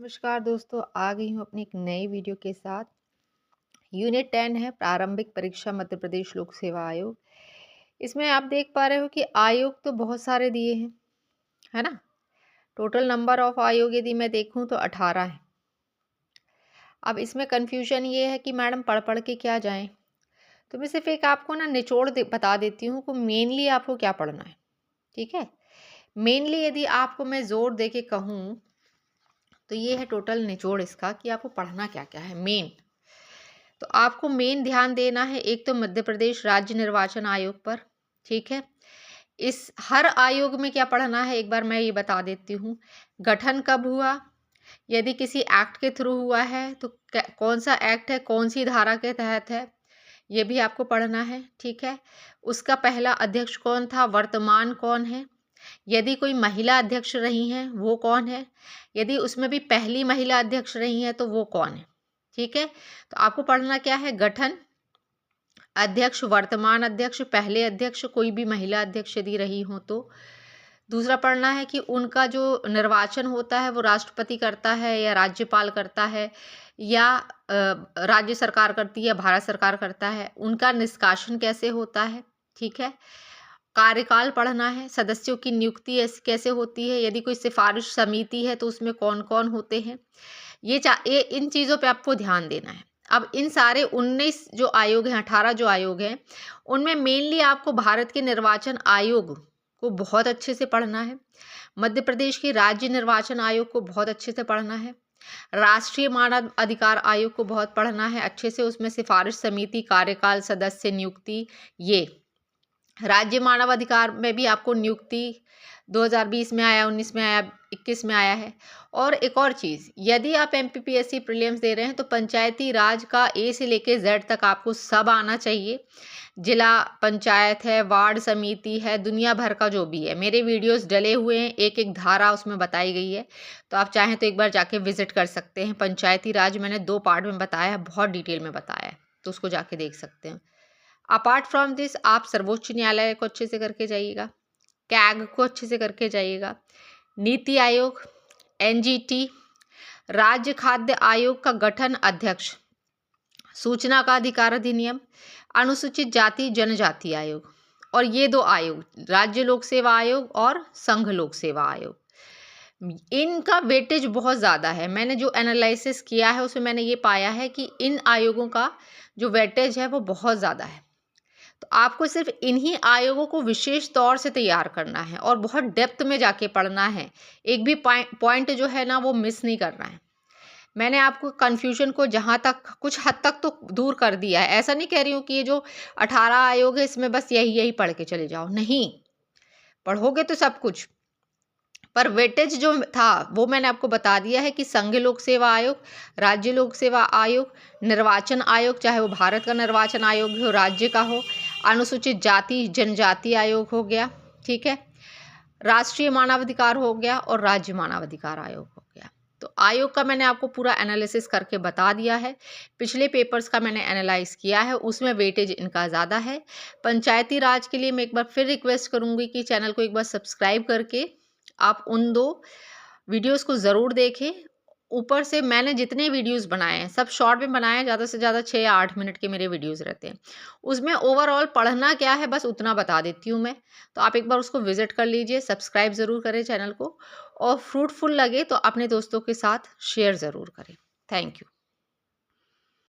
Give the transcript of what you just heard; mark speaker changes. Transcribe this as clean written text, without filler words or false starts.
Speaker 1: नमस्कार दोस्तों, आ गई हूँ अपनी एक नई वीडियो के साथ। यूनिट 10 है प्रारंभिक परीक्षा मध्य प्रदेश लोक सेवा आयोग। इसमें आप देख पा रहे हो कि आयोग तो बहुत सारे दिए हैं, है ना। टोटल नंबर ऑफ आयोग यदि मैं देखूं तो 18 है। अब इसमें कंफ्यूजन ये है कि मैडम पढ़ पढ़ के क्या जाएं। तो मैं सिर्फ एक आपको ना निचोड़ बता देती हूँ कि मेनली आपको क्या पढ़ना है। ठीक है, मेनली यदि आपको मैं जोर दे के कहूँ तो ये है टोटल निचोड़ इसका कि आपको पढ़ना क्या क्या है। तो आपको मेन ध्यान देना है एक तो मध्य प्रदेश राज्य निर्वाचन आयोग पर। ठीक है, इस हर आयोग में क्या पढ़ना है एक बार मैं ये बता देती हूँ। गठन कब हुआ, यदि किसी एक्ट के थ्रू हुआ है तो कौन सा एक्ट है, कौन सी धारा के तहत है, ये भी आपको पढ़ना है। ठीक है, उसका पहला अध्यक्ष कौन था, वर्तमान कौन है, यदि कोई महिला अध्यक्ष रही हैं वो कौन है, यदि उसमें भी पहली महिला अध्यक्ष रही हैं तो वो कौन है। ठीक है, तो आपको पढ़ना क्या है, गठन, अध्यक्ष, वर्तमान अध्यक्ष, पहले अध्यक्ष, कोई भी महिला अध्यक्ष यदि रही हो तो। दूसरा पढ़ना है कि उनका जो निर्वाचन होता है वो राष्ट्रपति करता है या राज्यपाल करता है या राज्य सरकार करती है, भारत सरकार करता है, उनका निष्कासन कैसे होता है। ठीक है, कार्यकाल पढ़ना है, सदस्यों की नियुक्ति कैसे होती है, यदि कोई सिफारिश समिति है तो उसमें कौन कौन होते हैं। ये इन चीज़ों पे आपको ध्यान देना है। अब इन सारे 19 जो आयोग हैं, 18 जो आयोग हैं, उनमें मेनली आपको भारत के निर्वाचन आयोग को बहुत अच्छे से पढ़ना है, मध्य प्रदेश के राज्य निर्वाचन आयोग को बहुत अच्छे से पढ़ना है, राष्ट्रीय मानव अधिकार आयोग को बहुत पढ़ना है अच्छे से, उसमें सिफारिश समिति, कार्यकाल, सदस्य नियुक्ति, ये राज्य मानव अधिकार में भी आपको नियुक्ति 2020 में आया, 19 में आया, 21 में आया है। और एक और चीज़, यदि आप एमपीपीएससी प्रीलिम्स दे रहे हैं तो पंचायती राज का ए से लेके जेड तक आपको सब आना चाहिए। जिला पंचायत है, वार्ड समिति है, दुनिया भर का जो भी है, मेरे वीडियोस डले हुए हैं, एक एक धारा उसमें बताई गई है, तो आप चाहें तो एक बार जाके विजिट कर सकते हैं। पंचायती राज मैंने 2 पार्ट में बताया है, बहुत डिटेल में बताया है, तो उसको जाके देख सकते हैं। अपार्ट फ्रॉम दिस आप सर्वोच्च न्यायालय को अच्छे से करके जाइएगा, कैग को अच्छे से करके जाइएगा, नीति आयोग, एनजीटी, राज्य खाद्य आयोग का गठन, अध्यक्ष, सूचना का अधिकार अधिनियम, अनुसूचित जाति जनजाति आयोग, और ये 2 आयोग, राज्य लोक सेवा आयोग और संघ लोक सेवा आयोग, इनका वेटेज बहुत ज़्यादा है। मैंने जो एनालिसिस किया है उसमें मैंने ये पाया है कि इन आयोगों का जो वेटेज है वो बहुत ज़्यादा है। तो आपको सिर्फ इन्हीं आयोगों को विशेष तौर से तैयार करना है और बहुत डेप्थ में जाके पढ़ना है, एक भी पॉइंट जो है ना वो मिस नहीं करना है। मैंने आपको कन्फ्यूजन को जहाँ तक कुछ हद तक तो दूर कर दिया है। ऐसा नहीं कह रही हूँ कि ये जो 18 आयोग है इसमें बस यही यही पढ़ के चले जाओ, नहीं, पढ़ोगे तो सब कुछ, पर वेटेज जो था वो मैंने आपको बता दिया है कि संघ लोक सेवा आयोग, राज्य लोक सेवा आयोग, निर्वाचन आयोग, चाहे वो भारत का निर्वाचन आयोग हो, राज्य का हो, अनुसूचित जाति जनजाति आयोग हो गया, ठीक है, राष्ट्रीय मानवाधिकार हो गया और राज्य मानवाधिकार आयोग हो गया। तो आयोग का मैंने आपको पूरा एनालिसिस करके बता दिया है। पिछले पेपर्स का मैंने एनालाइज किया है, उसमें वेटेज इनका ज़्यादा है। पंचायती राज के लिए मैं एक बार फिर रिक्वेस्ट करूँगी कि चैनल को एक बार सब्सक्राइब करके आप उन 2 वीडियोस को ज़रूर देखें। ऊपर से मैंने जितने वीडियोस बनाए हैं सब शॉर्ट में बनाए हैं, ज़्यादा से ज़्यादा 6 या 8 मिनट के मेरे वीडियोस रहते हैं। उसमें ओवरऑल पढ़ना क्या है बस उतना बता देती हूँ मैं। तो आप एक बार उसको विजिट कर लीजिए, सब्सक्राइब ज़रूर करें चैनल को, और फ्रूटफुल लगे तो अपने दोस्तों के साथ शेयर ज़रूर करें। Thank you.